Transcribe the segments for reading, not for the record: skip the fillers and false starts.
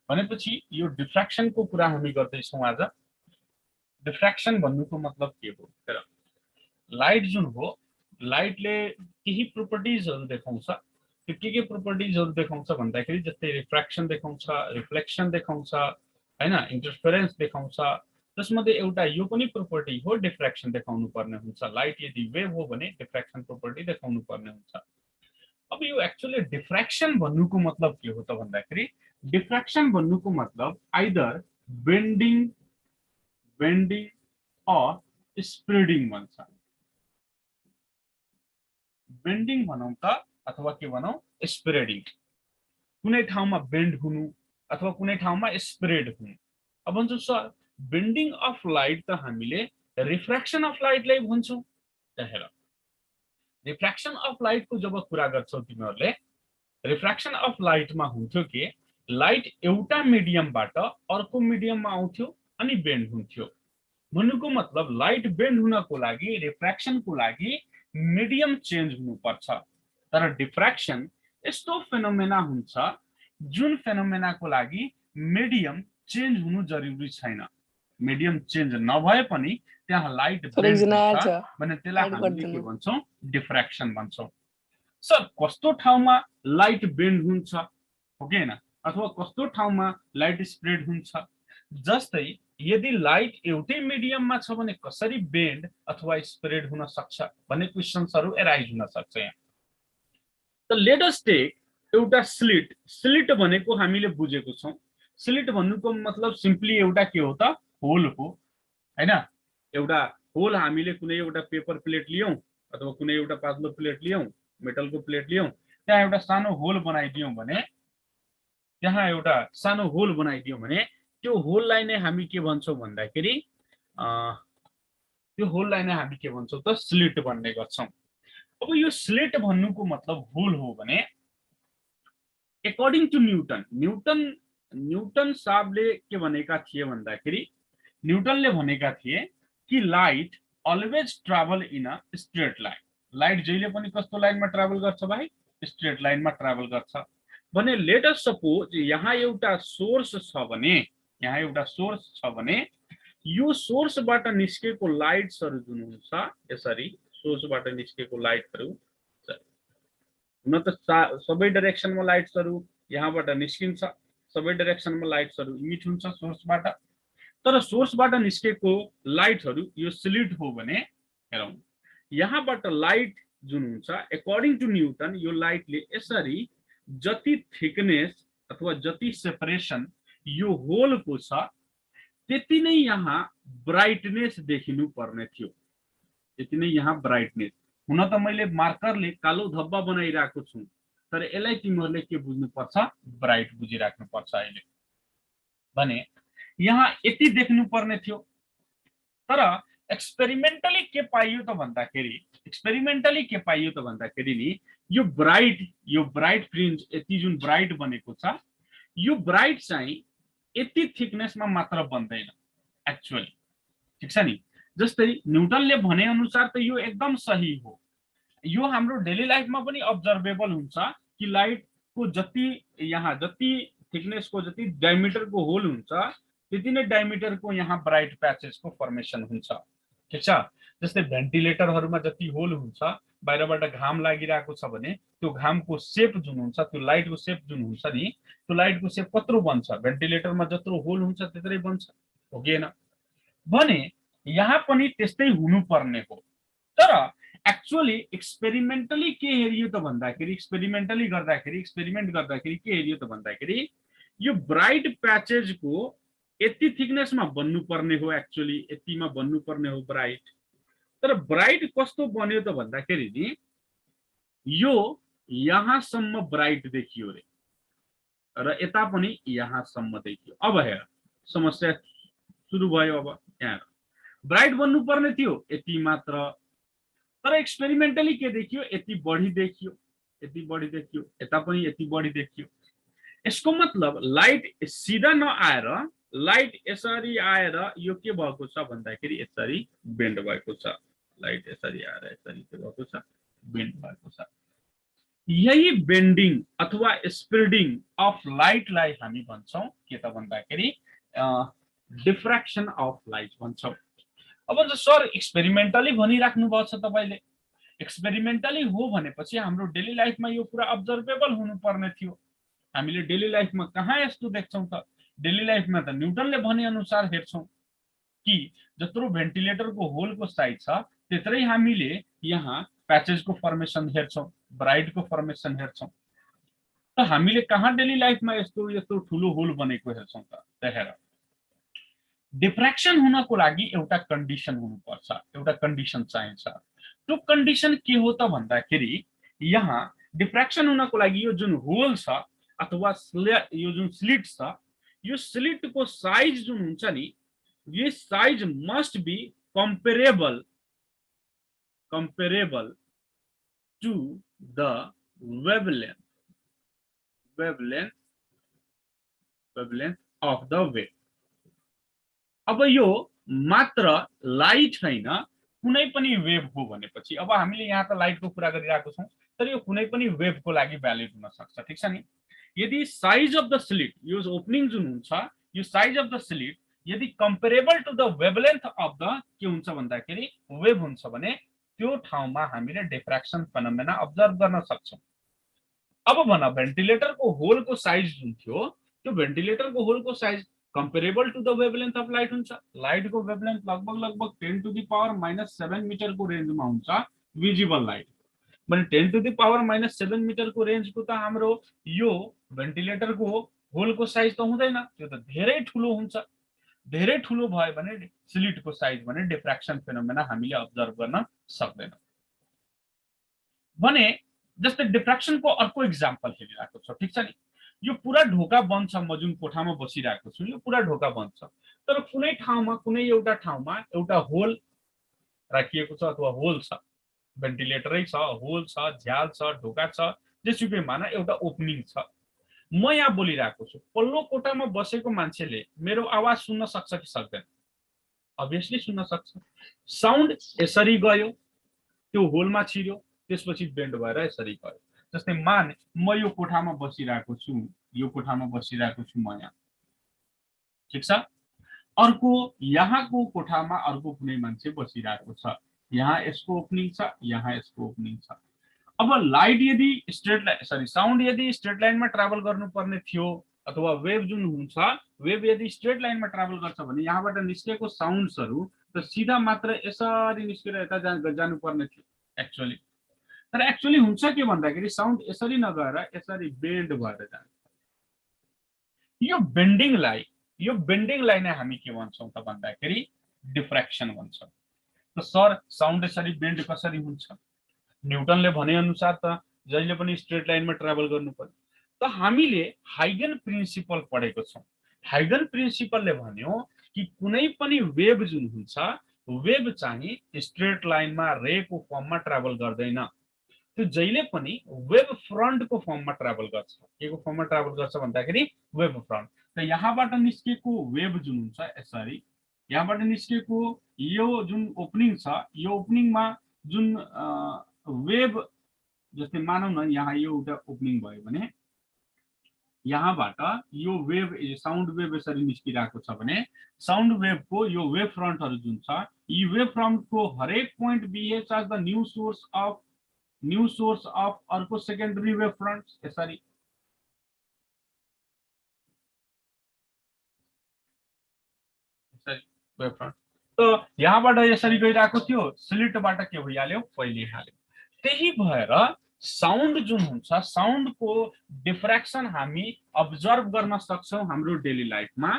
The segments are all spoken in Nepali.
भनेपछि यो डिफ्र्याक्सनको कुरा हामी गर्दैछौँ आज। डिफ्र्याक्सन भन्नुको मतलब के हो? तर लाइट जुन हो, लाइटले केही प्रोपर्टिजहरू देखाउँछ। त्यो के प्रोपर्टिजहरू देखाउँछ भन्दाखेरि जस्तै रिफ्र्याक्सन देखाउँछ, रिफ्लेक्सन देखाउँछ, हैन, इन्टरफेरेन्स देखाउँछ। त्यसमध्ये एउटा यो पनि प्रोपर्टी हो, डिफ्र्याक्सन देखाउनु पर्ने हुन्छ। लाइट यदि वेभ हो भने डिफ्र्याक्सन प्रोपर्टी देखाउनु पर्ने हुन्छ। अब यो एक्चुअली डिफ्र्याक्सन भन्नुको मतलब के हो त भन्दाखेरि डिफ्र्याक्सन भन्नुको मतलब either bending bending or spreading भन्छ। बेन्डिङ भनौँ त अथवा के भनौँ, स्प्रेडिङ। कुनै ठाउँमा बेन्ड हुनु अथवा कुनै ठाउँमा स्प्रेड हुनु। अब भन्छौँ सर बेन्डिङ अफ लाइट त हामीले रिफ्र्याक्सन अफ लाइटलाई भन्छौँ। हेर, रिफ्र्याक्सन अफ लाइटको जब कुरा गर्छौ तिमीहरूले, रिफ्र्याक्सन अफ लाइटमा हुन्थ्यो के लाइट एउटा मिडियमबाट अर्को मिडियममा आउँथ्यो अनि बेन्ड हुन्थ्यो। भन्नुको मतलब लाइट बेन्ड हुनको लागि, रिफ्र्याक्सनको लागि मिडियम चेन्ज हुनुपर्छ। तर डिफ्र्याक्सन यस्तो फेनोमेना हुन्छ जुन फेनोमेनाको लागि मिडियम चेन्ज हुनु जरुरी छैन। मिडियम चेन्ज नभए पनि त्यहाँ लाइट बेन्ड हुन्छ भने त्यसलाई हामीले के भन्छौँ, डिफ्र्याक्सन भन्छौँ। सर कस्तो ठाउँमा लाइट बेन्ड हुन्छ हो कि हैन, अथवा कस्तो ठाउँमा लाइट स्प्रेड हुन्छ? जस्तै यदि लाइट एउटै मिडियममा छ भने कसरी बेन्ड अथवा स्प्रेड हुन सक्छ भन्ने क्वेशन्सहरु एराइज हुन सक्छ यहाँ। त लेट अस टेक एउटा स्लिट। स्लिट भनेको हामीले बुझेको छौं। स्लिट भन्नुको मतलब सिम्पली एउटा के हो त, होल हो, हैन। एउटा होल हामीले कुनै एउटा पेपर प्लेट लियौं अथवा कुनै एउटा पातलो प्लेट लियौं, मेटलको प्लेट लियौं, त्यहाँ एउटा सानो होल बनाइदियौं भने, त्यहाँ एउटा सानो होल बनाइदियौं भने त्यो होललाई नै हामी के भन्छौं भन्दाखेरि त्यो होललाई नै हामी के भन्छौं त, स्लिट भन्ने गर्छौं। अब यो स्लिट भन्नुको मतलब होल हो भने अकॉर्डिंग टू न्यूटन साहबले के भनेका थिए भन्दाखेरि, न्यूटनले भनेका थिए कि light always travel in a straight line. Light जहिले पनि कस्तो लाइनमा ट्राभल गर्छ भाइ? स्ट्रेट लाइनमा ट्राभल गर्छ भने लेट अस सपोज यहाँ एउटा सोर्स छ भने, यहाँ एउटा सोर्स छ भने यो सोर्सबाट निस्केको लाइट्सहरु जुन हुन्छ, यसरी सोर्सबाट निस्केको लाइटहरु हुन त सबै डाइरेक्सनमा लाइट्सहरु यहाँबाट निस्किन्छ, सबै डाइरेक्सनमा लाइट्सहरु इमिट हुन्छ सोर्सबाट। तर सोर्सबाट निस्केको लाइटहरु यो स्लिट हो भने, हेरौं यहाँबाट लाइट जुन हुन्छ अकॉर्डिंग टू न्यूटन यो लाइटले यसरी जति थिकनेस अथवा जति सेपरेसन यो होलको छ त्यति नै यहाँ ब्राइटनेस देखिनु पर्ने थियो। त्यति नै यहाँ ब्राइटनेस। हुन त मैले मार्करले कालो धब्बा बनाइरहेको छु, तर यसलाई तिमीहरूले के बुझ्नुपर्छ, ब्राइट बुझिराख्नुपर्छ। अहिले भने यहाँ यति देख्नु पर्ने थियो, तर एक्सपेरिमेन्टली के पाइयो त भन्दाखेरि, एक्सपेरिमेन्टली के पाइयो त भन्दाखेरि नि यो ब्राइट फ्रिन्ज यति जुन ब्राइट बनेको छ, यो ब्राइट चाहिँ यति थिकनेसमा मात्र बन्दैन एक्चुअली, ठीक छ नि। जस्तै न्यूटनले भने अनुसार त यो एकदम सही हो। यो हाम्रो डेली लाइफमा पनि अब्जर्भेबल हुन्छ कि लाइटको जति यहाँ जति थिकनेसको जति डायमिटरको होल हुन्छ त्यति नै डायमिटरको यहाँ ब्राइट प्याचेसको फर्मेसन हुन्छ, ठीक छ। जस्तै भेन्टिलेटरहरुमा जति होल हुन्छ, बाहिरबाट घाम लागिरहेको छ भने त्यो घामको शेप जुन हुन्छ, त्यो लाइटको शेप जुन हुन्छ नि, त्यो लाइटको शेप कत्रो बन्छ, भेन्टिलेटरमा जत्रो होल हुन्छ त्यत्रै बन्छ, हो कि हैन? भने यहाँ पनि त्यस्तै हुनुपर्ने हो। तर एक्चुअली एक्सपेरिमेन्टली के हेरियो त भन्दाखेरि, एक्सपेरिमेन्ट गर्दाखेरि के हेरियो त भन्दाखेरि यो ब्राइट प्याचेजको यति थिकनेसमा बन्नु पर्ने हो, एक्चुअली यतिमा बन्नु पर्ने हो ब्राइट। तर ब्राइट कस्तो बन्यो त भन्दाखेरि नि यो यहाँसम्म ब्राइट देखियो रे, र यता पनि यहाँसम्म देखियो। अब हेर समस्या सुरु भयो। अब यहाँ ब्राइट बन्नु पर्ने थियो यति मात्र, तर एक्सपेरिमेन्टली के देखियो, यति बढी देखियो, यति बढी देखियो, यता पनि यति बढी देखियो। यसको मतलब लाइट सिधा नआएर लाइट यसरी आएर यो के भएको छ भन्दाखेरि यसरी बेन्ड भएको छ। लाइट यसरी आएर यसरी के भएको छ, बेन्ड भएको छ। यही बेन्डिङ अथवा स्प्रेडिङ अफ लाइटलाई हामी भन्छौं के त भन्दाखेरि डिफ्र्याक्सन अफ लाइट भन्छौं। अब सर एक्सपेरिमेन्टली भनिराख्नु भएको छ तपाईले, एक्सपेरिमेन्टली हो भनेपछि हाम्रो डेली लाइफमा यो कुरा अब्जर्भेबल हुनुपर्ने थियो। हामीले डेली लाइफमा कहाँ यस्तो देख्छौं त? डेली लाइफमा त न्युटनले भने अनुसार हेर्छौं कि जत्रो भेन्टिलेटरको होलको साइज छ त्यत्रै हामीले यहाँ प्याचेजको फर्मेसन हेर्छौं, ब्राइटको फर्मेसन हेर्छौं। त हामीले कहाँ डेली लाइफमा यस्तो यस्तो ठुलो होल बनेको हेर्छौं त? हेर, डिफ्र्याक्सन हुनको लागि एउटा कन्डिसन हुनुपर्छ, एउटा कन्डिसन चाहिन्छ। त्यो कन्डिसन के हो त भन्दाखेरि यहाँ डिफ्र्याक्सन हुनको लागि यो जुन होल छ अथवा यो जुन स्लिट छ, यो स्लिटको साइज जुन हुन्छ नि, ये size must be comparable to the wavelength of the wave। अब यो मात्र लाइट हैन, कुनै पनि वेभ हो भनेपछि, अब हामीले यहाँ त लाइटको कुरा गरिरहेको छौं, तर यो कुनै पनि वेभको लागि भ्यालिड हुन सक्छ, ठीक छ नि। यदि साइज अफ द स्लिट, यो ओपनिङ जुन हुन्छ, यो साइज अफ द स्लिट यदि comparable to the wavelength of the के हुन्छ भन्दाखेरि वेभ हुन्छ भने त्यो ठाउँमा हामीले डिफ्र्याक्सन फेनोमेना अब्जर्भ गर्न सक्छौं। अब भन, भेन्टिलेटरको होलको साइज जुन थियो, त्यो भेन्टिलेटरको होलको size comparable to the wavelength of light हुन्छ। लाइटको वेभलेन्थ लगभग 10 टु द पावर -7 मिटरको रेन्जमा हुन्छ विजिबल लाइट। भने 10 टु द पावर -7 मिटरको रेन्जको त हाम्रो यो भेन्टिलेटरको होलको साइज त हुँदैन, त्यो त धेरै ठुलो हुन्छ। धेरै ठुलो भयो भने स्लिटको साइज भने डिफ्र्याक्सन फेनोमेना हामीले अब्जर्भ गर्न सक्दैनौं। भने जस्तै डिफ्र्याक्सनको अर्को एक्जाम्पल हेरिरहेको छ, ठीक छ नि। यो पुरा ढोका बन्द छ, म जुन कोठामा बसिरहेको छु यो पुरा ढोका बन्द छ, तर कुनै ठाउँमा कुनै एउटा ठाउँमा एउटा होल राखिएको छ अथवा होल छ, भेन्टिलेटरै छ, होल छ, झ्याल छ, ढोका छ, जेसुकै माना एउटा ओपनिङ छ। म यहाँ बोलिरहेको छु, पल्लो कोठामा बसेको मान्छेले मेरो आवाज सुन्न सक्छ कि सक्दैन? अभियसली सुन्न सक्छ। साउन्ड यसरी गयो, त्यो होलमा छिर्यो, त्यसपछि बेन्ड भएर यसरी गयो। जस्तै मान म यो कोठामा बसिरहेको छु, यो कोठामा बसिरहेको छु म यहाँ, ठीक छ। अर्को यहाँको कोठामा अर्को कुनै मान्छे बसिरहेको छ, यहाँ यसको ओपनिङ छ, यहाँ यसको ओपनिङ छ। अब लाइट यदि स्ट्रेट लाइन साउन्ड यदि स्ट्रेट लाइनमा ट्राभल गर्नुपर्ने थियो अथवा वेभ जुन हुन्छ, वेभ यदि स्ट्रेट लाइनमा ट्राभल गर्छ भने यहाँबाट निस्केको साउन्ड्सहरू त सीधा मात्र यसरी निस्केर यता जानुपर्ने थियो एक्चुअली। तर एक्चुअली हुन्छ के भन्दाखेरि साउन्ड यसरी नगएर यसरी बेन्ड भएर जान्छ। यो बेन्डिङलाई नै हामी के भन्छौं त भन्दाखेरि डिफ्र्याक्सन भन्छौं। त सर साउन्ड यसरी बेन्ड कसरी हुन्छ? न्युटनले भने अनुसार त जहिले पनि स्ट्रेट लाइनमा ट्राभल गर्नु पर्यो। त हामीले हाइगन प्रिन्सिपल पढेको छौं। हाइगन प्रिन्सिपलले भन्यो कि कुनै पनि वेभ जुन हुन्छ, वेभ चाहिँ स्ट्रेट लाइनमा रेको फर्ममा ट्राभल गर्दैन, त्यो जहिले पनि वेभ फ्रन्टको फर्ममा ट्राभल गर्छ। के को फर्ममा ट्राभल गर्छ भन्दाखेरि वेभ फ्रन्ट। त यहाँबाट निस्केको वेभ जुन हुन्छ यसरी, यहाँबाट निस्केको यो जुन ओपनिङ छ, यो ओपनिङमा जुन वेभ, जस्तै मानौ न यहाँ यो एउटा ओपनिङ भयो भने यहाँबाट यो वेभ साउन्ड वेभ यसरी निस्किरहेको छ भने साउन्ड वेभको यो वेभ फ्रन्टहरु जुन छ, यी वेभ फ्रन्टको हरेक point behaves as the new source of अर्को सेकेन्डरी वेभ फ्रन्ट यसरी। वेभ फ्रन्ट त यहाँबाट यसरी गइरहेको थियो, स्लिटबाट के भइहाल्यो, फैलिहाल्यो। त्यही भएर साउन्ड जुन हुन्छ, साउन्डको डिफ्र्याक्सन हामी अब्जर्भ गर्न सक्छौं हाम्रो डेली लाइफमा,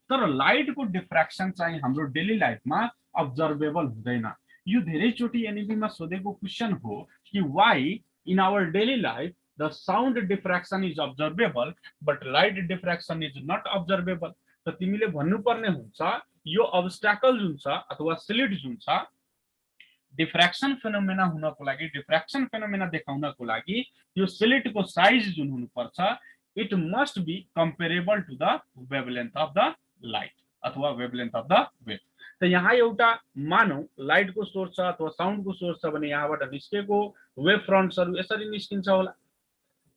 तर लाइटको डिफ्र्याक्सन चाहिँ हाम्रो डेली लाइफमा अब्जर्भेबल हुँदैन। यो धेरैचोटि एनईपीमा सोधेको क्वेशन हो कि why in our daily life the sound diffraction is observable but light diffraction is not observable. त तिमीले भन्नुपर्ने हुन्छ यो अब्स्ट्याकल जुन छ अथवा स्लिट जुन छ, डिफ्र्याक्सन फेनोमेना हुनको लागि, डिफ्र्याक्सन फेनोमेना देखाउनको लागि यो स्लिटको साइज जुन हुनुपर्छ, it must be comparable to the wavelength of the light अथवा वेभलेन्थ अफ द वेभ। त यहाँ एउटा मानौ लाइटको सोर्स छ अथवा साउन्डको सोर्स छ भने यहाँबाट निस्केको वेभ फ्रन्ट्सहरु यसरी निस्किन्छ होला,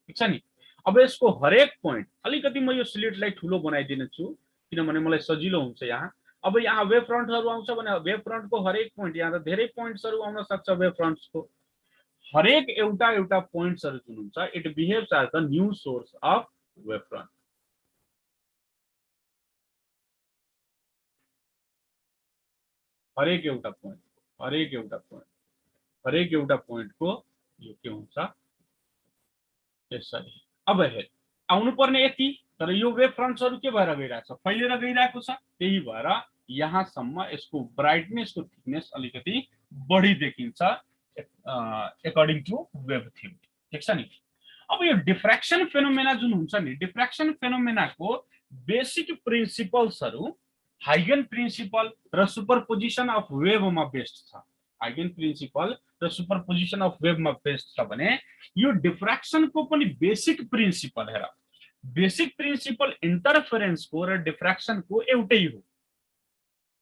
ठीक छ नि। अब यसको हरेक पोइन्ट अलिकति म यो स्लिटलाई ठुलो बनाइदिन्छु किनभने मलाई सजिलो हुन्छ यहाँ। अब यहाँ वेभ फ्रन्टहरु आउँछ भने वेभ फ्रन्टको हरेक पोइन्ट, यहाँ त धेरै पोइन्ट्सहरु आउन सक्छ वेभ फ्रन्ट्सको। हरेक एउटा एउटा पोइन्ट्सहरु जुन हुन्छ it behaves as the new source of wave front. हरेक एउटा पोइन्ट, हरेक एउटा पोइन्ट, हरेक एउटा पोइन्टको यो के हुन्छ यसरी। अब हेर आउनु पर्ने यति, तर यो वेभ फ्रन्ट्सहरु के भएर गइरहेछ, फैलिएर गइरहेको छ। त्यही भएर यहाँसम्म यसको ब्राइटनेसको थिकनेस अलिकति बढी देखिन्छ अकॉर्डिंग टू वेभ थ्योरी। ठीक छ नि। अब यो डिफ्र्याक्सन फेनोमेना जुन हुन्छ नि, डिफ्र्याक्सन फेनोमेनाको बेसिक प्रिन्सिपल्सहरु हाइगन प्रिन्सिपल र सुपरपोजिसन अफ वेभमा बेस्ड छ। हाइगन प्रिन्सिपल र सुपरपोजिसन अफ वेभमा बेस्ड छ भने यो डिफ्र्याक्सनको पनि बेसिक प्रिन्सिपल हेर, बेसिक प्रिन्सिपल इन्टरफेरेन्सको र डिफ्र्याक्सनको एउटै हो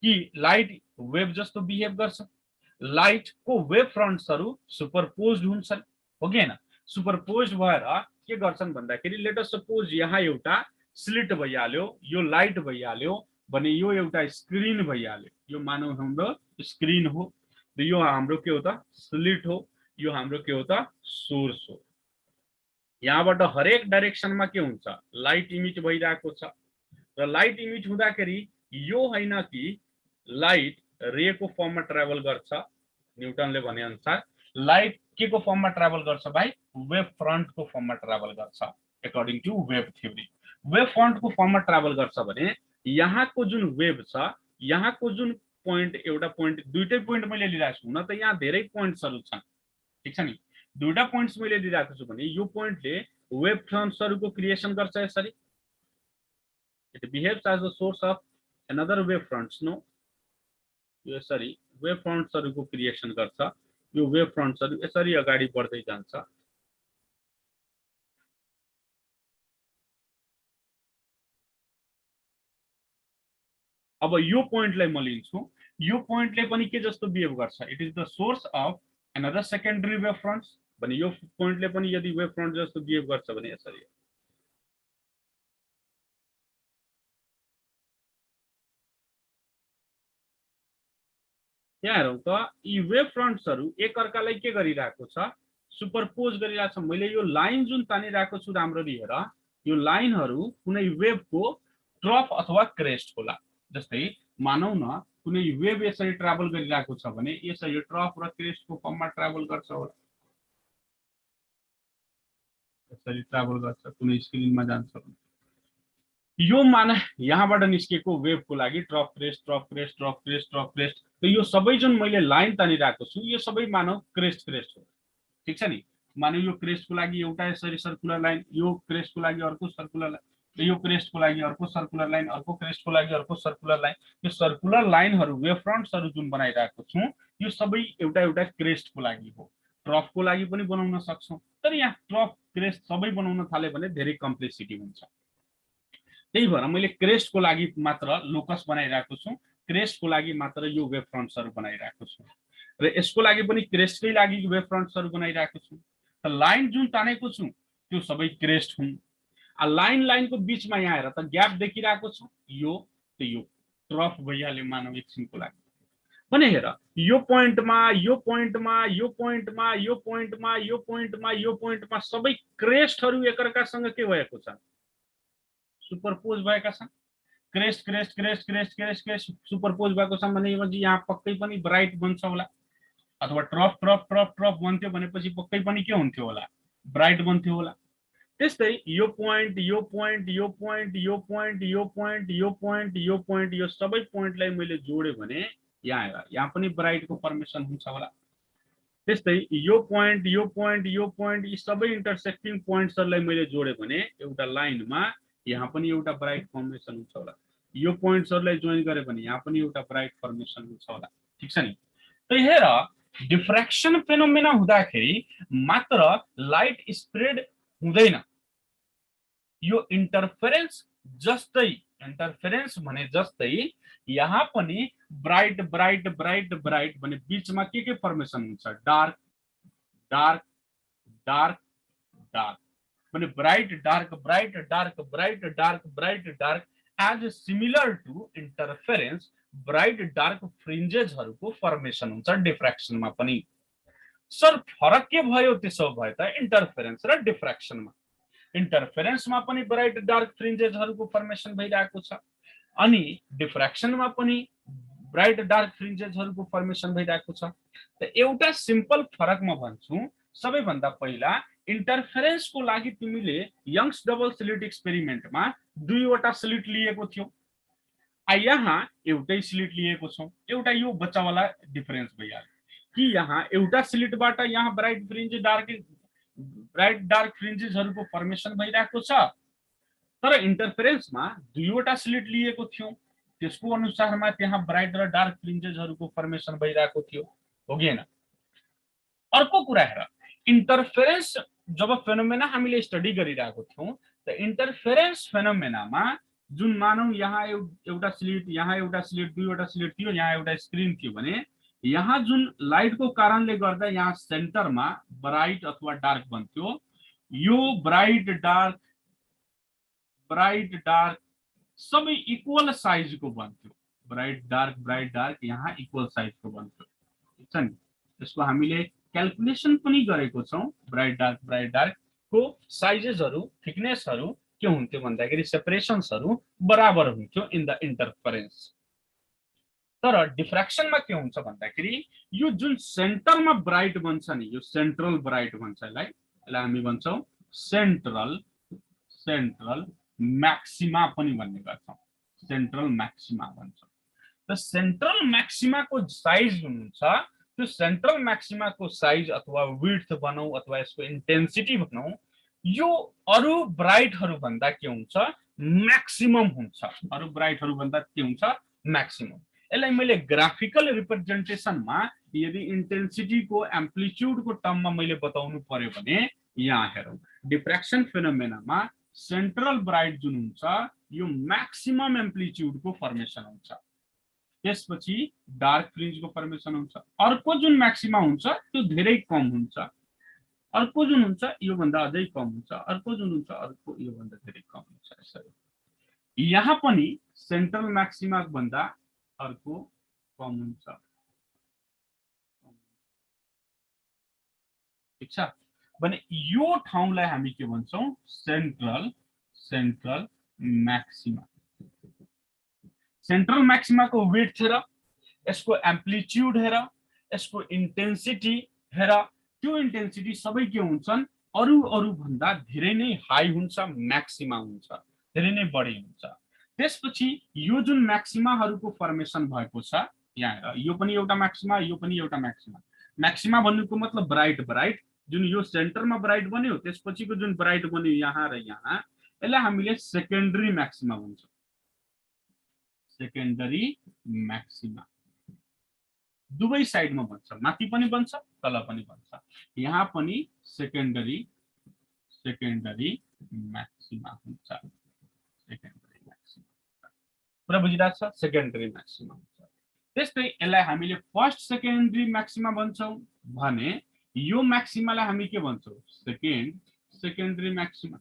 कि लाइट वेभ जस्तो बिहेभ गर्छ। लाइटको वेभ फ्रन्ट्सहरु सुपरपोज्ड हुन्छन्, हो कि हैन। सुपरपोज्ड भएर के गर्छन् भन्दाखेरि लेट अस सपोज यहाँ एउटा स्लिट भइहाल्यो, यो लाइट भइहाल्यो भने यो एउटा स्क्रिन भइहाल्यो। यो मानौ हाम्रो स्क्रिन हो र यो हाम्रो के हो त स्लिट हो, यो हाम्रो के हो त सोर्स हो। यहाँबाट हरेक डाइरेक्सनमा के हुन्छ लाइट इमिट भइरहेको छ र लाइट इमिट हुँदाखेरि यो हैन कि लाइट रे को फर्ममा ट्राभल गर्छ। न्यूटनले भने अनुसार लाइट के को फर्ममा ट्राभल गर्छ भाइ, वेभ फ्रन्टको फर्ममा ट्राभल गर्छ according to wave theory. Wave फ्रन्टको फर्ममा ट्राभल गर्छ भने यहाँको जुन वेभ छ, यहाँको जुन पोइन्ट, एउटा पोइन्ट, दुईटै पोइन्ट मैले लिइरहेको छु, हुन त यहाँ धेरै पोइन्ट्सहरु छन्। ठीक छ नि। दुईटा पोइन्ट्स मैले लिइरहेको छु भने यो पोइन्टले वेभ फ्रन्ट्सहरुको क्रिएसन गर्छ यसरी। It behaves as the source of another wave fronts. No, यो यसरी वेभ फ्रन्ट्सहरुको क्रिएसन गर्छ। यो वेभ फ्रन्ट्सहरु यसरी अगाडि बढ्दै जान्छ। अब यो पोइन्टलाई म लिन्छु, यो पोइन्टले पनि के जस्तो बिहेभ गर्छ, it is the source of another secondary wave fronts भने यो पोइन्टले पनि यदि वेभ फ्रन्ट जस्तो बिहेभ गर्छ भने यसरी। यहाँ हेरौँ त यी वेभ फ्रन्ट्सहरु एक अर्कालाई के गरिरहेको छ, सुपरपोज गरिरहेको छ। मैले यो लाइन जुन तानिरहेको छु राम्ररी हेर, यो लाइनहरु कुनै वेभको ट्रफ अथवा क्रेस्ट होला। जस्तै मानौ न कुनै वेभ यसरी ट्राभल गरिरहेको छ भने यसरी ट्रफ र क्रेस्टको फर्ममा ट्राभल गर्छ होला, यसरी ट्राभल गर्छ, कुनै स्क्रिनमा जान्छ भने यो मान यहाँबाट निस्केको वेभको लागि ट्रफ क्रेस्ट, ट्रफ क्रेस्ट, ट्रफ क्रेस्ट, ट्रफ क्रेस्ट, त यो सबै जुन मैले लाइन तानिरहेको छु यो सबै मानौ क्रेस्ट क्रेस्ट हो। ठीक छ नि। मानौ यो क्रेस्टको लागि एउटा यसरी सर्कुलर लाइन, यो क्रेस्टको लागि अर्को सर्कुलर लाइन, यो क्रेस्टको लागि अर्को सर्कुलर लाइन, अर्को क्रेस्टको लागि अर्को सर्कुलर लाइन। यो सर्कुलर लाइनहरु वेभ फ्रन्ट्सहरु जुन बनाइरहेको छु यो सबै एउटा एउटा क्रेस्टको लागि हो। ट्रफको लागि पनि बनाउन सक्छौं, तर यहाँ ट्रफ क्रेस्ट सबै बनाउन थाले भने धेरै कम्प्लेक्सिटी हुन्छ। त्यही भएर मैले क्रेस्टको लागि मात्र लोकस बनाइरहेको छु, क्रेस्टको लागि मात्र यो वेभ फ्रन्ट्सहरु बनाइरहेको छु र यसको लागि पनि क्रेस्टकै लागि वेभ फ्रन्ट्सहरु बनाइरहेको छु। त लाइन जुन तानेको छु त्यो सबै क्रेस्ट हुन्। आ लाइन लाइनको बीचमा यहाँ हेर त ग्याप देखिरहेको छ, यो त यो ट्रफ भइहाल्यो मानव एकछिनको लागि भने हेर यो पोइन्टमा, यो पोइन्टमा, यो पोइन्टमा, यो पोइन्टमा, यो पोइन्टमा, यो पोइन्टमा सबै क्रेस्टहरु एकअर्कासँग के भएको छ, सुपरपोज भएका छन्। Crest crest crest crest crest crest superpose भएको छ भनेपछि यहाँ पक्कै पनि ब्राइट बन्छ होला, अथवा ट्रफ ट्रफ ट्रफ ट्रफ बन्थ्यो भनेपछि पक्कै पनि के हुन्थ्यो होला, ब्राइट बन्थ्यो होला। त्यस्तै यो पोइन्ट, यो पोइन्ट, यो पोइन्ट, यो पोइन्ट, यो पोइन्ट, यो पोइन्ट, यो पोइन्ट, यो सबै पोइन्टलाई मैले जोडे भने यहाँ हेर यहाँ पनि ब्राइटको फर्मेसन हुन्छ होला। त्यस्तै यो पोइन्ट, यो पोइन्ट, यो पोइन्ट, यी सबै इन्टरसेक्टिङ पोइन्ट्सहरुलाई मैले जोडे भने एउटा लाइनमा यहाँ पनि एउटा ब्राइट फर्मेसन हुन्छ होला। यो पोइन्ट्सहरुलाई जोइन गरे भने यहाँ पनि एउटा ब्राइट फर्मेसन हुन्छ होला। ठीक छ नि। त हेर डिफ्र्याक्सन फेनोमेना हुँदाखेरि मात्र लाइट स्प्रेड हुँदैन, यो इन्टरफेरेन्स जस्तै, इन्टरफेरेन्स भने जस्तै यहाँ पनि ब्राइट ब्राइट ब्राइट ब्राइट भने बीचमा के फर्मेसन हुन्छ, डार्क डार्क डार्क डार्क। भने bright dark bright dark bright dark bright dark as similar to interference bright dark फ्रिन्जेसहरुको फर्मेसन हुन्छ डिफ्र्याक्सनमा पनि। सर फरक के भयो त्यसो भए त इन्टरफेरेन्स र डिफ्र्याक्सनमा? इन्टरफेरेन्समा पनि ब्राइट डार्क फ्रिन्जेसहरुको फर्मेसन भइरहेको छ अनि डिफ्र्याक्सनमा पनि ब्राइट डार्क फ्रिन्जेसहरुको फर्मेसन भइरहेको छ। त एउटा सिम्पल फरक म भन्छु। सबैभन्दा पहिला इन्टरफेरेन्सको लागि तिमीले यंग्स डबल स्लिट एक्सपेरिमेन्टमा दुईवटा स्लिट लिएको थियो, यहाँ एउटै स्लिट लिएको छौं। एउटा यो बच्चावाला डिफरेन्स भइहाल्यो कि यहाँ एउटा स्लिटबाट यहाँ ब्राइट डार्क फ्रिन्जेसहरुको फर्मेसन भइरहेको छ, तर इन्टरफेरेन्समा दुईवटा स्लिट लिएको थियो, त्यसको अनुसारमा त्यहाँ ब्राइट र डार्क फ्रिन्जेसहरुको फर्मेसन भइरहेको थियो, हो कि हैन? अर्को कुरा हेर, इन्टरफेरेन्स जब फेनोमेना हामीले स्टडी गरिरहेको थियौं त इन्टरफेरेन्स फेनोमेनामा जुन मानौ यहाँ एउटा स्लिट, यहाँ एउटा स्लिट, दुईवटा स्लिट थियो, यहाँ एउटा स्क्रिन थियो भने यहाँ जुन लाइटको कारणले गर्दा यहाँ सेन्टरमा ब्राइट अथवा डार्क बन्थ्यो, यो ब्राइट डार्क सबै इक्वल साइजको बन्थ्यो। ब्राइट डार्क यहाँ इक्वल साइजको बन्थ्यो, ठीक छ नि? त्यसको हामीले क्याल्कुलेसन पनि गरेको छौं। ब्राइट डार्क को साइजेसहरु, थिकनेसहरु के हुन्थ्यो भन्दाखेरि सेपरेसन्सहरु बराबर हुन्थ्यो इन द इन्टरफेरेन्स। तर डिफ्र्याक्सनमा के हुन्छ भन्दाखेरि यो जुन सेन्टरमा ब्राइट बन्छ नि, यो सेन्ट्रल ब्राइट भन्छ, यसलाई हामी भन्छौं सेन्ट्रल म्याक्सिमा पनि भन्ने गर्छौं, सेन्ट्रल म्याक्सिमा भन्छौं। त सेन्ट्रल म्याक्सिमाको साइज जुन हुन्छ, त्यो सेन्ट्रल म्याक्सिमाको साइज अथवा विड्थ भनौं अथवा यसको इन्टेन्सिटी भनौं, यो अरु ब्राइटहरु भन्दा के हुन्छ, म्याक्सिमम हुन्छ। अरु ब्राइटहरु भन्दा के हुन्छ, म्याक्सिमम। यसलाई मैले ग्राफिकल रिप्रेजेन्टेसनमा यदि इन्टेन्सिटीको एम्प्लिट्युडको टर्ममा मैले बताउनु पर्यो भने यहाँ हेरौं, डिफ्र्याक्सन फेनोमेनामा सेन्ट्रल ब्राइट जुन हुन्छ यो म्याक्सिमम एम्प्लिट्युडको फर्मेसन हुन्छ, त्यसपछि डार्क फ्रिन्जको फर्मेसन हुन्छ। अर्को जुन म्याक्सिमा हुन्छ त्यो धेरै कम हुन्छ, अर्को जुन हुन्छ यो भन्दा अझै कम हुन्छ, अर्को जुन हुन्छ अर्को यो भन्दा धेरै कम हुन्छ। यसरी यहाँ पनि सेन्ट्रल म्याक्सिमा भन्दा अर्को कम हुन्छ, ठीक छ? भने यो ठाउँलाई हामी के भन्छौं, सेन्ट्रल म्याक्सिमा। सेन्ट्रल म्याक्सिमा को विड्थ हेर, यसको एम्प्लिट्युड हेर, यसको इन्टेन्सिटी हेर, त्यो इन्टेन्सिटी सबै के हुन्छन्, अरु भन्दा धेरै नै हाई हुन्छ, म्याक्सिमा हुन्छ, धेरै नै बढी हुन्छ। त्यसपछि यो जुन म्याक्सिमाहरुको फर्मेसन भएको छ, यहाँ हेर, यो पनि एउटा म्याक्सिमा, यो पनि एउटा म्याक्सिमा। म्याक्सिमा भन्नुको मतलब ब्राइट जुन यो सेन्टरमा ब्राइट बन्यो, त्यसपछिको जुन ब्राइट बन्यो यहाँ र यहाँ, यसलाई हामीले सेकेन्डरी म्याक्सिमा भन्छौं, सेकेन्डरी म्याक्सिमा। दुवै साइडमा बन्छ, माथि पनि बन्छ, तल पनि बन्छ। यहाँ पनि सेकेन्डरी म्याक्सिमा हुन्छ, सेकेन्डरी म्याक्सिमा। पुरा बुझिरहेको छ? सेकेन्डरी म्याक्सिमा हुन्छ। त्यस्तै यसलाई हामीले फर्स्ट सेकेन्डरी म्याक्सिमा भन्छौं भने यो म्याक्सिमालाई हामी के भन्छौं, सेकेन्डरी म्याक्सिमा।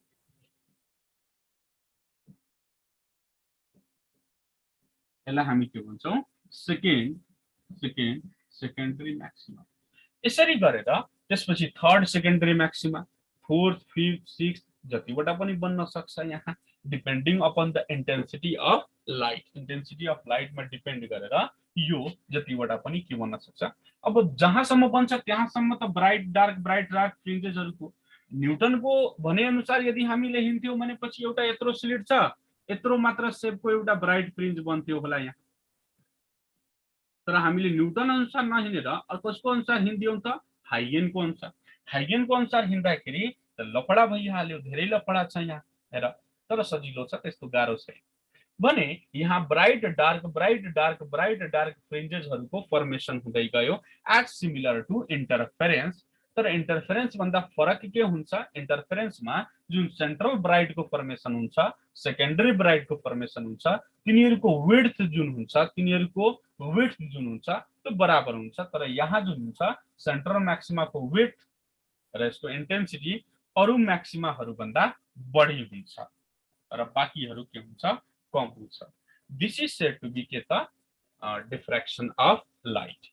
यसलाई हामी के भन्छौं, सेकेन्डरी म्याक्सिमा। यसरी गरेर त्यसपछि third secondary maxima, fourth, fifth, sixth जतिवटा पनि बन्न सक्छ यहाँ, depending upon the intensity of light. Intensity of लाइटमा डिपेन्ड गरेर यो जतिवटा पनि के बन्न सक्छ। अब जहाँसम्म बन्छ त्यहाँसम्म त ब्राइट डार्क फ्रिन्जेसहरुको न्युटनको भने अनुसार यदि हामीले हिँड्थ्यौं भनेपछि एउटा यत्रो स्लिट छ, यत्रो मात्र शेपको एउटा ब्राइट फ्रिन्ज बन्थ्यो होला यहाँ। तर हामीले न्युटन अनुसार नहिँडेर कसको अनुसार हिँड्यौं त, हाइगेनको अनुसार। हाइगेनको अनुसार हिँड्दाखेरि त लफडा भइहाल्यो, धेरै लफडा छ यहाँ हेर, तर सजिलो छ, त्यस्तो गाह्रो छैन। भने यहाँ ब्राइट डार्क फ्रिन्जेसहरुको फर्मेसन हुँदै गयो एज सिमिलर टु इन्टरफेरेन्स। तर इन्टरफेरेन्स भन्दा फरक के हुन्छ, इन्टरफेरेन्समा जुन सेन्ट्रल ब्राइटको फर्मेसन हुन्छ, सेकेन्डरी ब्राइटको फर्मेसन हुन्छ, तिनीहरुको विड्थ जुन हुन्छ त्यो बराबर हुन्छ। तर यहाँ जुन हुन्छ सेन्ट्रल म्याक्सिमाको विड्थ र यसको इन्टेन्सिटी अरु म्याक्सिमाहरु भन्दा बढी हुन्छ र बाकीहरु के हुन्छ कम हुन्छ this is said to be के त डिफ्र्याक्सन अफ लाइट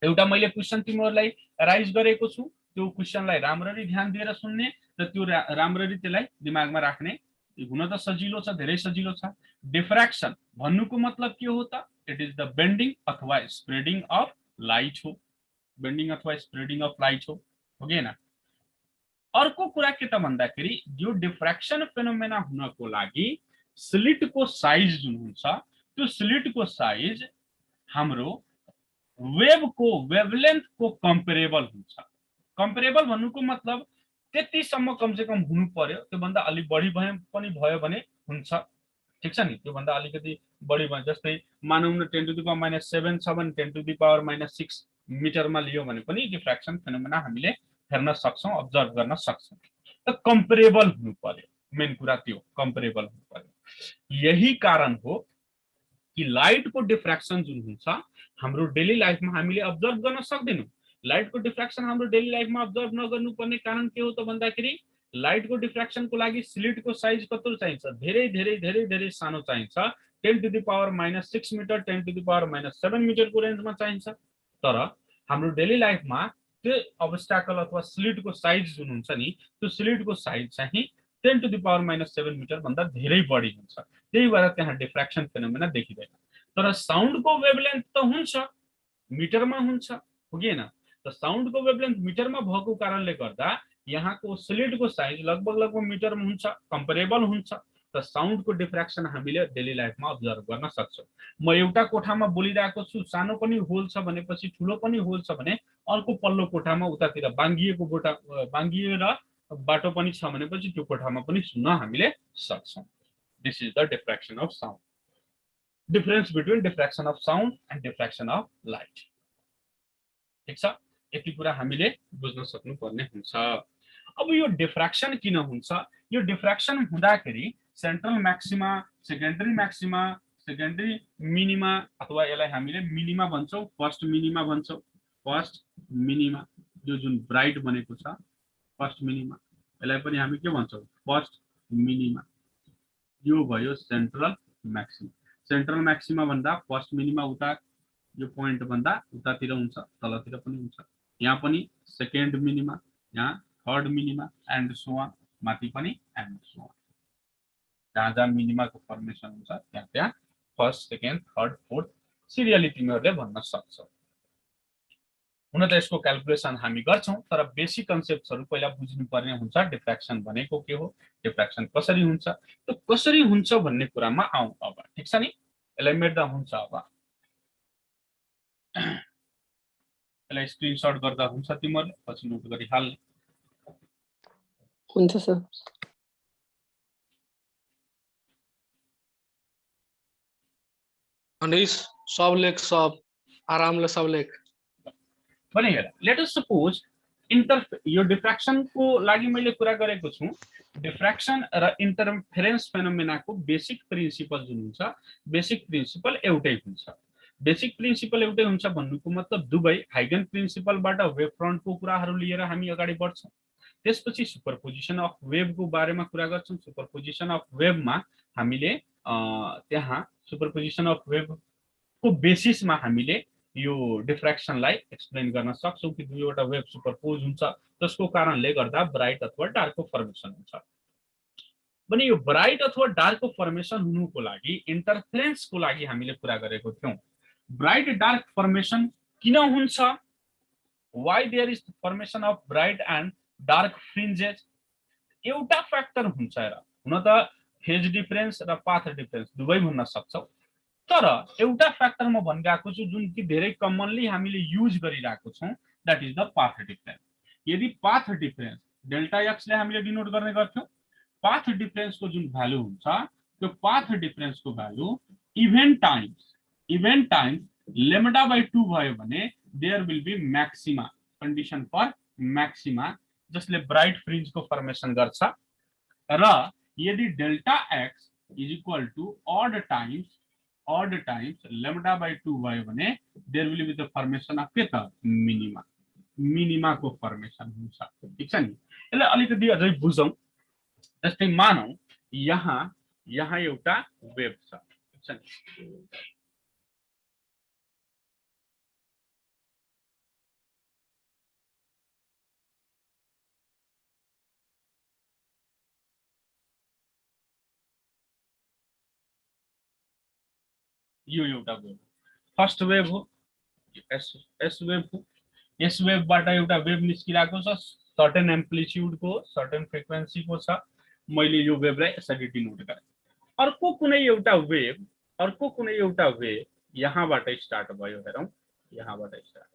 एउटा मैले क्वेशन तिमीहरुलाई राइज गरेको छु त्यो क्वेशनलाई राम्ररी ध्यान दिएर सुन्ने र त्यो राम्ररी त्यसलाई दिमागमा राख्ने हुन त सजिलो छ धेरै सजिलो छ डिफ्र्याक्सन भन्नुको मतलब के हो त इट इज द बेन्डिङ अथवा स्प्रेडिङ अफ लाइट हो बेन्डिङ अथवा स्प्रेडिङ अफ लाइट हो कि हैन अर्को कुरा के त भन्दाखेरि यो डिफ्र्याक्सन फेनोमेना हुनको लागि स्लिटको साइज जुन हुन्छ त्यो स्लिटको साइज हाम्रो वेभको वेभलेन्थको कम्पेरेबल हुन्छ कम्पेरेबल भन्नुको मतलब त्यतिसम्म कमसेकम हुनु पर्यो त्यो भन्दा अलि बढी भए पनि भयो भने हुन्छ ठीक छ नि त्यो भन्दा अलिकति बढी भयो जस्तै मानौं न 10 टु द पावर -7 छ भने 10 टु द पावर -6 मिटरमा लियो भने पनि डिफ्र्याक्सन फेनोमेना हामीले हेर्न सक्छौं अब्जर्भ गर्न सक्छौं त कम्पेरेबल हुनु पर्यो मेन कुरा त्यो कम्पेरेबल हुनु पर्यो यही कारण हो कि लाइट को डिफ्र्याक्सन जुन हुन्छ हाम्रो डेली लाइफमा हामीले अब्जर्भ गर्न सक्दैनौं लाइट को डिफ्र्याक्सन हाम्रो डेली लाइफमा अब्जर्भ नगर्नु पर्ने कारण के हो त भन्दाखेरि लाइट को डिफ्र्याक्सन को लागि स्लिट को साइज कत्रो चाहिन्छ धेरै धेरै धेरै धेरै सानो चाहिन्छ 10 to the power -6 metre 10 to the power -7 metre को रेन्जमा चाहिन्छ तर हाम्रो डेली लाइफमा त्यो अब्स्ट्याकल अथवा स्लिट को साइज जुन हुन्छ नि त्यो स्लिट को साइज चाहिँ 10 टु द पावर -7 मिटर भन्दा धेरै बढी हुन्छ त्यही भएर त्यहाँ डिफ्र्याक्सन फेनोमेना देखिदैन तर साउन्ड को वेभलेन्थ त हुन्छ मिटरमा हुन्छ हो कि हैन त साउन्ड को वेभलेन्थ मिटरमा भएको कारणले गर्दा यहाँको स्लिट को साइज लगभग मिटरमा हुन्छ कम्पेरेबल हुन्छ त साउन्ड को डिफ्र्याक्सन हामीले डेली लाइफमा अब्जर्भ गर्न सक्छौं म एउटा कोठामा बोलिरहेको छु सानो पनि होल छ भनेपछि ठुलो पनि होल छ भने अर्को पल्लो कोठामा उतातिर बाङ्गिएर बाटो पनि छ भनेपछि त्यो कोठामा पनि सुन्न हामीले सक्छौं this is the diffraction of sound difference between diffraction of sound and diffraction of light ठीक छ यति कुरा हामीले बुझ्न सक्नु पर्ने हुन्छ अब यो डिफ्र्याक्सन किन हुन्छ यो डिफ्र्याक्सन हुँदाखेरि सेन्ट्रल म्याक्सिमा सेकेन्डरी मिनिमा अथवा यसलाई हामीले मिनिमा भन्छौं फर्स्ट मिनिमा यो जुन ब्राइट बनेको छ फर्स्ट मिनिमा यसलाई पनि हामी के भन्छौं फर्स्ट मिनिमा यो भयो सेन्ट्रल म्याक्सिमा भन्दा फर्स्ट मिनिमा उता यो पोइन्ट भन्दा उतातिर हुन्छ तलतिर पनि हुन्छ यहाँ पनि सेकेन्ड मिनिमा यहाँ third minima and so on माथि पनि एन्ड सो अन जहाँ मिनिमाको फर्मेसन हुन्छ त्यहाँ first second third fourth serially तिमीहरूले भन्न सक्छौ हुन त यसको क्याल्कुलेसन हामी गर्छौं तर बेसिक कन्सेप्टहरु पहिला बुझ्नु पर्ने हुन्छ डिफ्र्याक्सन भनेको के हो डिफ्र्याक्सन कसरी हुन्छ त्यो कसरी हुन्छ भन्ने कुरामा आउँ अब ठीक छ नि यसलाई मेट्दा हुन्छ अब यसलाई स्क्रिनशट गर्दा हुन्छ तिमीहरुले पछि नोट गरिहाल्नु हुन्छ सर अनि सब लेख सब आरामले सब लेख भने हेर लेट अस सपोज यो डिफ्र्याक्सन को लागि मैले कुरा गरेको छु डिफ्र्याक्सन र इन्टरफेरेन्स फेनोमेनाको बेसिक प्रिन्सिपल जुन हुन्छ बेसिक प्रिन्सिपल एउटै हुन्छ बेसिक प्रिन्सिपल एउटै हुन्छ भन्नुको मतलब दुवै हाइगन प्रिन्सिपलबाट वेभ फ्रन्टको कुराहरु लिएर हामी अगाडि बढ्छौं त्यसपछि सुपरपोजिसन अफ वेभको बारेमा कुरा गर्छौं सुपरपोजिसन अफ वेभमा हामीले त्यहाँ सुपरपोजिसन अफ वेभको बेसिसमा हामीले यो डिफ्र्याक्सनलाई एक्सप्लेन गर्न सक्छौं कि दुईवटा वेभ सुपरपोज हुन्छ त्यसको कारणले गर्दा ब्राइट अथवा डार्कको फर्मेसन हुन्छ भने यो ब्राइट अथवा डार्कको फर्मेसन हुनुको लागि इन्टरफेरेन्सको लागि हामीले कुरा गरेको थियौं ब्राइट डार्क फर्मेसन किन हुन्छ why there is formation of bright and dark fringes एउटा फ्याक्टर हुन्छ र हुन त फेज डिफरेन्स र पाथ डिफरेन्स दुवै भन्न सक्छौ तर एउटा फ्याक्टर म भनिरहेको छु जुन कि धेरै कमनली हामीले युज गरिरहेको छौं that is the path difference यदि पाथ डिफरेन्स डेल्टा एक्स ले हामीले डिनोट गर्ने गर्थ्यौं पाथ डिफरेन्स को जुन भ्यालु हुन्छ त्यो पाथ डिफरेन्स को value even times lambda by 2 भयो भने there will be maxima condition for maxima जसले ब्राइट फ्रिन्ज को फर्मेसन गर्छ र यदि delta x is equal to odd times lambda by 2 भयो भने there will be the formation of के त मिनिमा मिनिमाको फर्मेसन हुन्छ। ठीक छ नि। यसलाई अलिकति अझै बुझौँ। जस्तै मानौँ यहाँ यहाँ एउटा वेभ छ। ठीक छ नि। यो एउटा वेभ फर्स्ट वेभ हो, एस वेभ हो। यस वेभबाट एउटा वेभ निस्किरहेको छ, सर्टेन एम्प्लिट्युडको, सर्टेन फ्रिक्वेन्सीको छ। मैले यो वेभलाई यसरी डिनोट गरेँ। अर्को कुनै एउटा वेभ यहाँबाट स्टार्ट भयो। हेरौँ, यहाँबाट स्टार्ट।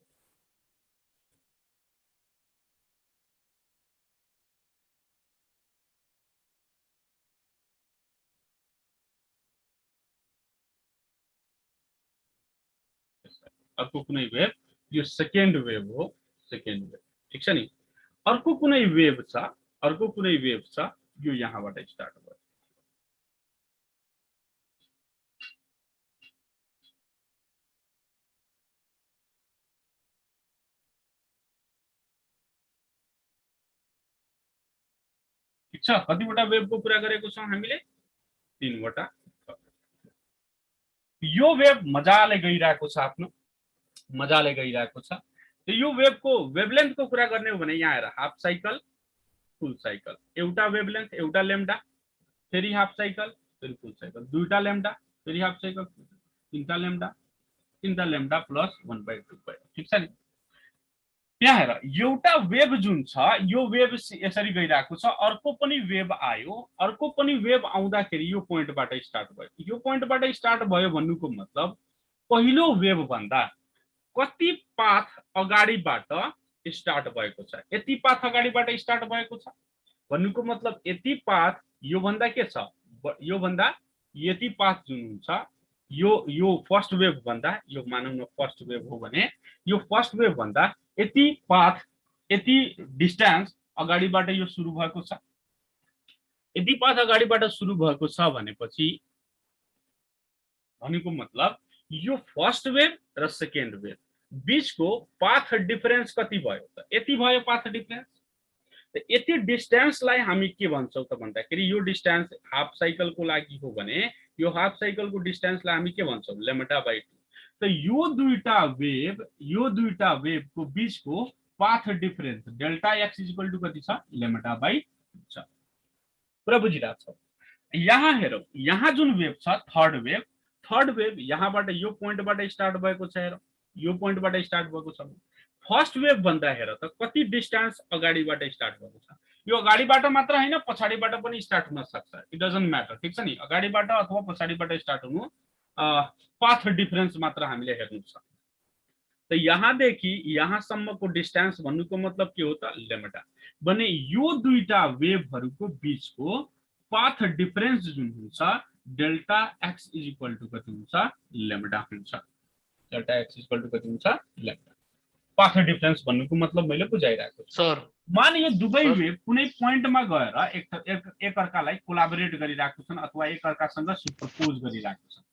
अर्को कुनै वेभ, यो सेकेन्ड वेभ हो, सेकेन्ड वेभ। ठीक छ नि। अर्को कुनै वेभ छ, यो यहाँबाट स्टार्ट भयो। ठीक छ। कतिवटा वेभको कुरा गरेको छौँ हामीले? 3 वटा। यो वेभ मजाले गइरहेको छ, आफ्नो मजाले गइरहेको छ। यो वेभको वेभलेन्थको कुरा गर्ने हो भने यहाँ हेर, हाफ साइकल, फुल साइकल। एउटा वेभलेन्थ, एउटा लेम्डा, फेरि हाफ साइकल, फेरि फुल साइकल। दुईटा लेम्डा, फेरि हाफ साइकल, तीनटा लेम्डा प्लस 1/2। ठीक छ नि। यहाँ हेर, एउटा वेभ जुन छ, यो वेभ यसरी गइरहेको छ। अर्को पनि वेभ आयो, अर्को पनि वेभ आउँदाखेरि यो पोइन्टबाट स्टार्ट भयो। यो पोइन्टबाट स्टार्ट भयो भन्नुको मतलब पहिलो वेभ भन्दा कति पाथ अगाडिबाट स्टार्ट भएको छ। यति पाथ अगाडिबाट स्टार्ट भएको छ भन्नुको मतलब यति पाथ, यो भन्दा के छ, यो भन्दा यति पाथ जुन हुन्छ, यो फर्स्ट वेभ भन्दा, यो मानौँ न फर्स्ट वेभ हो भने, यो फर्स्ट वेभ भन्दा यति पाथ, यति डिस्टेन्स अगाडिबाट यो सुरु भएको छ। यति पाथ अगाडिबाट सुरु भएको छ भनेपछि भनेको मतलब यो फर्स्ट वेभ र सेकेन्ड वेभ बीचको पाथ डिफरेन्स कति भयो त? यति भयो पाथ डिफरेन्स। यति डिस्टेन्सलाई हामी के भन्छौँ त भन्दाखेरि, यो डिस्टेन्स हाफ साइकलको लागि हो भने यो हाफ साइकलको डिस्टेन्सलाई हामी के भन्छौँ? λ/2। त यो दुईटा वेभको बीचको path difference delta x equal to कति छ? λ/2 छ। पुरा बुझिरहेको छ? यहाँ हेरौँ, यहाँ जुन वेभ छ थर्ड वेभ यहाँबाट यो पोइन्टबाट स्टार्ट भएको छ। हेरौँ, यो पोइन्टबाट स्टार्ट भएको छ। फर्स्ट वेभ भन्दा हेर त कति डिस्टेन्स अगाडिबाट स्टार्ट भएको छ। यो अगाडिबाट मात्र हैन, पछाडिबाट पनि स्टार्ट हुन सक्छ। It doesn't matter. ठीक छ नि। अगाडिबाट अथवा पछाडिबाट स्टार्ट हुनु, पाथ डिफरेन्स मात्र हामीले हेर्नु छ। त यहाँदेखि यहाँसम्मको डिस्टेन्स भन्नुको मतलब के हो त? λ। भने यो दुईटा वेभहरूको बीचको पाथ डिफरेन्स जुन हुन्छ, delta x is equal to कति हुन्छ? λ हुन्छ। Delta x is equal to कति हुन्छ? λ। पाथ डिफरेन्स भन्नुको मतलब मैले बुझाइरहेको छु सर। मान यो दुवै वेभ कुनै पोइन्टमा गएर एक अर्कालाई कोलाबोरेट गरिरहेको छन् अथवा एक अर्कासँग सुपरपोज गरिरहेको छन्।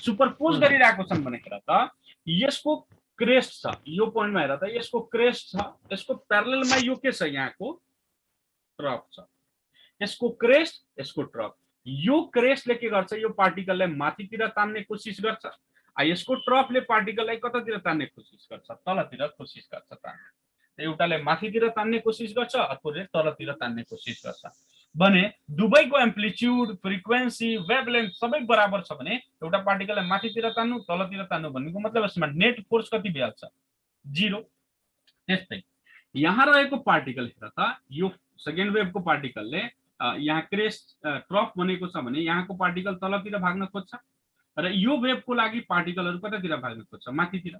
सुपरपोज गरिरहेको छन् भनेर त यसको क्रेस्ट छ, यो पोइन्टमा हेर त यसको क्रेस्ट छ, यसको प्यारललमा यो के छ? यहाँको ट्रफ छ। यसको क्रेस्ट, यसको ट्रफ। यो क्रेस्टले के गर्छ? यो पार्टिकललाई माथितिर तान्ने कोसिस गर्छ। यसको ट्रफले पार्टिकललाई कतातिर तान्ने कोसिस गर्छ? तलतिर कोसिस गर्छ तान्ने। एउटाले माथितिर तान्ने कोसिस गर्छ, अर्कोले तलतिर तान्ने कोसिस गर्छ। भने दुवैको एम्प्लिट्युड, फ्रिक्वेन्सी, वेभलेन्थ सबै बराबर छ भने एउटा पार्टिकललाई माथितिर तान्नु, तलतिर तान्नु भन्नुको मतलब यसमा नेट फोर्स कति भइहाल्छ? 0। त्यस्तै यहाँ रहेको पार्टिकल हेर त, यो सेकेन्ड वेभको पार्टिकलले यहाँ क्रेस्ट ट्रफ बनेको छ भने यहाँको पार्टिकल तलतिर भाग्न खोज्छ र यो वेभको लागि पार्टिकलहरू कतातिर भाग्न खोज्छ? माथितिर,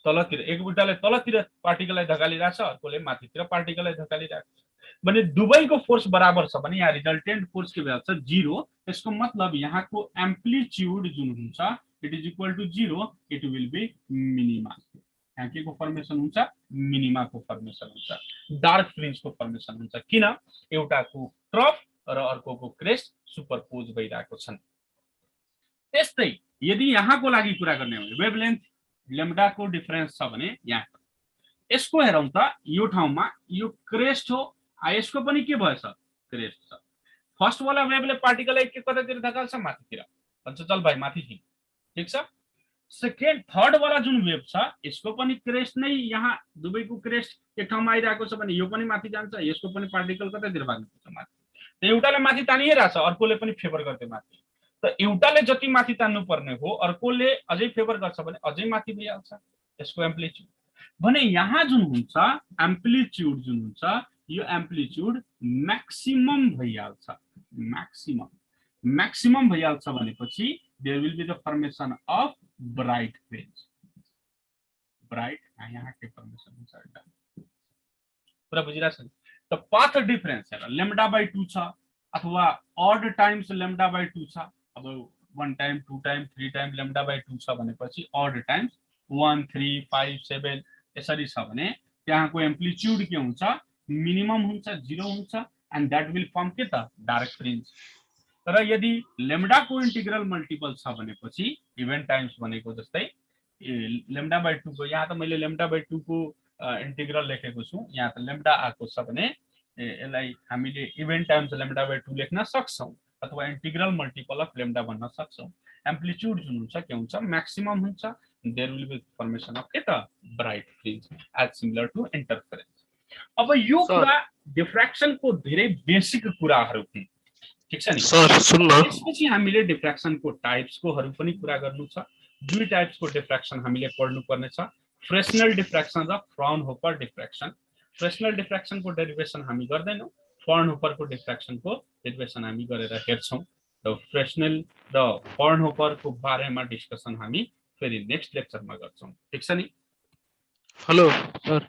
तलतिर। एकवटाले तलतिर पार्टिकललाई धकालिरहेछ, अर्कोले माथितिर पार्टिकललाई धकालिरहेको छ। भने दुवैको फोर्स बराबर छ भने यहाँ रिजल्टेन्ट फोर्स के भइहाल्छ? 0। यसको मतलब यहाँको एम्प्लिट्युड जुन हुन्छ it is equal to 0, it will be minima. यहाँ के को फर्मेसन हुन्छ? मिनिमाको फर्मेसन हुन्छ, डार्क फ्रिन्जको फर्मेसन हुन्छ। किन? एउटाको ट्रफ र अर्कोको क्रेस्ट सुपरपोज भइरहेको छन्। त्यस्तै यदि यहाँको लागि कुरा गर्ने हो भने वेभलेन्थ λ को डिफरेन्स छ भने यहाँ यसको हेरौँ त यो ठाउँमा यो क्रेस्ट हो यसको पनि के भएछ क्रेस्ट छ फर्स्ट वाला वेभले पार्टिकललाई के कतातिर धकाल्छ माथितिर भन्छ चल भाइ माथि थिङ ठीक छ सेकेन्ड थर्ड वाला जुन वेभ छ यसको पनि क्रेस्ट नै यहाँ दुवैको क्रेस्ट एक ठाउँमा आइरहेको छ भने यो पनि माथि जान्छ यसको पनि पार्टिकल कतातिर भाग्नुपर्छ माथि त एउटाले माथि तानिरहेछ अर्कोले पनि फेभर गर्दै माथि त एउटाले जति माथि तान्नु पर्ने हो अर्कोले अझै फेभर गर्छ भने अझै माथि भइहाल्छ यसको एम्प्लिट्युड भने यहाँ जुन हुन्छ एम्प्लिट्युड जुन हुन्छ यो एम्प्लिट्युड म्याक्सिमम भइहाल्छ म्याक्सिमम भइहाल्छ भनेपछि there will be the formation of bright fringe bright यहाँ के फर्मेसन हुन्छ पुरा बुझिरहेछ नि त पाथ डिफरेन्स हेर लेम्डा बाइ 2 छ अथवा ऑड टाइम्स लेम्डा बाइ 2 छ अब 1 time 2 time 3 time lambda by 2 छ भनेपछि ऑड टाइम्स 1 3 5 7 यसरी छ भने त्यहाँको एम्प्लिट्युड के हुन्छ मिनिमम हुन्छ 0 हुन्छ एन्ड दैट विल फर्म के त डार्क फ्रिन्ज तर यदि लेम्डा को इंटीग्रल मल्टिपल छ भनेपछि इभेन्ट टाइम्स भनेको जस्तै लेम्डा बाइ 2 को यहाँ त मैले लेम्डा बाइ 2 को इंटीग्रल लेखेको छु यहाँ त लेम्डा आएको छ भने यसलाई हामीले इभेन्ट टाइम्स लेम्डा बाइ 2 लेख्न सक्छौं अथवा इंटीग्रल मल्टिपल अफ लेम्डा भन्न सक्छौं एम्प्लिट्युड जुन हुन्छ के हुन्छ म्याक्सिमम हुन्छ there will be formation of के त bright fringe as similar to interference अब यो कुरा डिफ्र्याक्सन को धेरै बेसिक कुराहरु हुन् ठीक छ नि सर सुन्नु त्यसपछि हामीले डिफ्र्याक्सन को टाइप्स को हरु पनि कुरा गर्नु छ दुई टाइप्स को डिफ्र्याक्सन हामीले पढ्नु पर्ने छ फ्रेस्नेल डिफ्र्याक्सन र फ्राउनहोफर डिफ्र्याक्सन फ्रेस्नेल डिफ्र्याक्सन को डेरिवेसन हामी गर्दैनौं फ्राउनहोफर को डिफ्र्याक्सन को डेरिवेसन हामी गरेर हेर्छौं र फ्रेस्नेल र फ्राउनहोफर को बारेमा डिस्कसन हामी फेरि नेक्स्ट लेक्चरमा गर्छौं ठीक छ नि हेलो सर